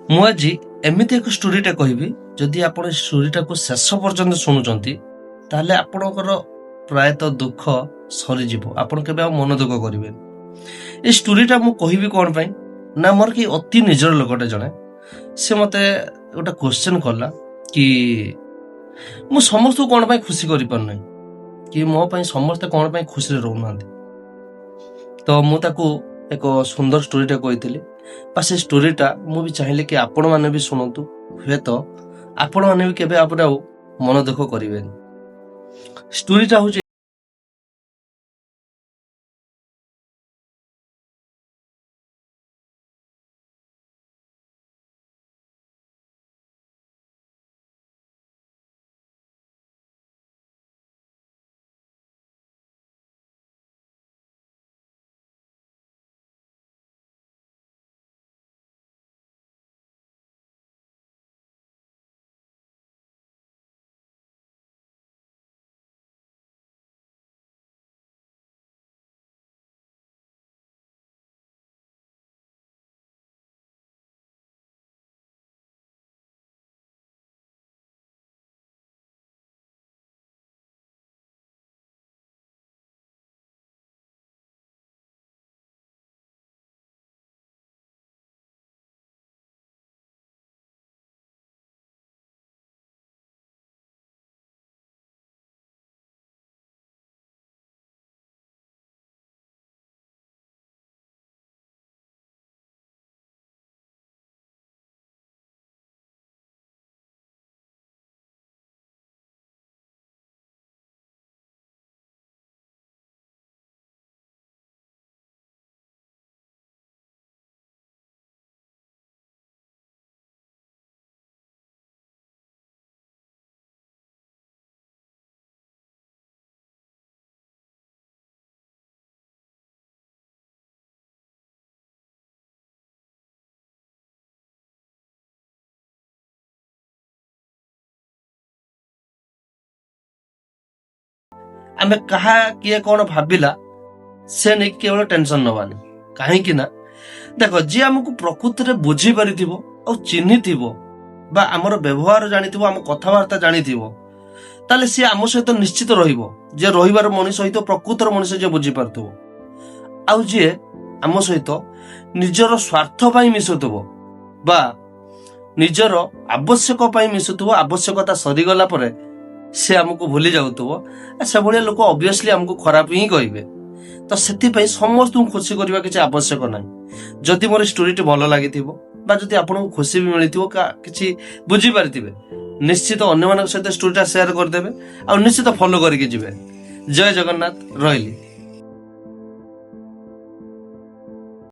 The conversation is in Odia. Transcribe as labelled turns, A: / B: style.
A: ମୁଁ ଆଜି ଏମିତି ଏକ ଷ୍ଟୋରିଟା କହିବି, ଯଦି ଆପଣ ଏ ଷ୍ଟୋରିଟାକୁ ଶେଷ ପର୍ଯ୍ୟନ୍ତ ଶୁଣୁଛନ୍ତି ତାହେଲେ ଆପଣଙ୍କର ପ୍ରାୟତଃ ଦୁଃଖ ସରିଯିବ, ଆପଣ କେବେ ଆଉ ମନ ଦୁଃଖ କରିବେନି। ଏ ଷ୍ଟୋରିଟା ମୁଁ କହିବି କ'ଣ ପାଇଁ ନା, ମୋର କି ଅତି ନିଜର ଲୋକଟେ ଜଣେ, ସେ ମୋତେ ଗୋଟେ କ୍ୱେଶ୍ଚନ୍ କଲା କି ମୁଁ ସମସ୍ତଙ୍କୁ କ'ଣ ପାଇଁ ଖୁସି କରିପାରୁନାହିଁ, କି ମୋ ପାଇଁ ସମସ୍ତେ କ'ଣ ପାଇଁ ଖୁସିରେ ରହୁନାହାନ୍ତି। ତ ମୁଁ ତାକୁ ଏକ ସୁନ୍ଦର ଷ୍ଟୋରିଟା କହିଥିଲି, ବା ସେ ଷ୍ଟୋରିଟା ମୁଁ ବି ଚାହିଁଲି କି ଆପଣମାନେ ବି ଶୁଣନ୍ତୁ, ହୁଏତ ଆପଣମାନେ ବି କେବେ ଆଉ ମନ ଦୁଃଖ କରିବେନି। ଷ୍ଟୋରିଟା ହଉଛି, ଆମେ କାହା କିଏ କ'ଣ ଭାବିଲା ସେ ନେଇକି କେବଳ ଟେନସନ ନବାନି। କାହିଁକି ନା ଦେଖ, ଯିଏ ଆମକୁ ପ୍ରକୃତିରେ ବୁଝିପାରିଥିବ ଆଉ ଚିହ୍ନିଥିବ, ବା ଆମର ବ୍ୟବହାର ଜାଣିଥିବ, ଆମ କଥାବାର୍ତ୍ତା ଜାଣିଥିବ, ତାହେଲେ ସିଏ ଆମ ସହିତ ନିଶ୍ଚିତ ରହିବ। ଯିଏ ରହିବାର ମଣିଷ ହେଇଥିବ, ପ୍ରକୃତର ମଣିଷ ଯିଏ ବୁଝିପାରୁଥିବ। ଆଉ ଯିଏ ଆମ ସହିତ ନିଜର ସ୍ୱାର୍ଥ ପାଇଁ ମିଶୁଥିବ, ବା ନିଜର ଆବଶ୍ୟକ ପାଇଁ ମିଶୁଥିବ, ଆବଶ୍ୟକତା ସରିଗଲା ପରେ ସେ ଆମକୁ ଭୁଲି ଯାଉଥିବ, ସେଭଳିଆ ଲୋକ ଅବଭିୟସଲି ଆମକୁ ଖରାପ ହିଁ କହିବେ। ତ ସେଥିପାଇଁ ସମସ୍ତଙ୍କୁ ଖୁସି କରିବା କିଛି ଆବଶ୍ୟକ ନାହିଁ। ଯଦି ମୋର ଷ୍ଟୋରିଟି ଭଲ ଲାଗିଥିବ, ବା ଯଦି ଆପଣଙ୍କୁ ଖୁସି ବି ମିଳିଥିବ, କିଛି ବୁଝିପାରିଥିବେ, ନିଶ୍ଚିତ ଅନ୍ୟମାନଙ୍କ ସହିତ ଷ୍ଟୋରିଟା ସେୟାର କରିଦେବେ, ଆଉ ନିଶ୍ଚିତ ଫଲୋ କରିକି ଯିବେ। ଜୟ ଜଗନ୍ନାଥ, ରହିଲି।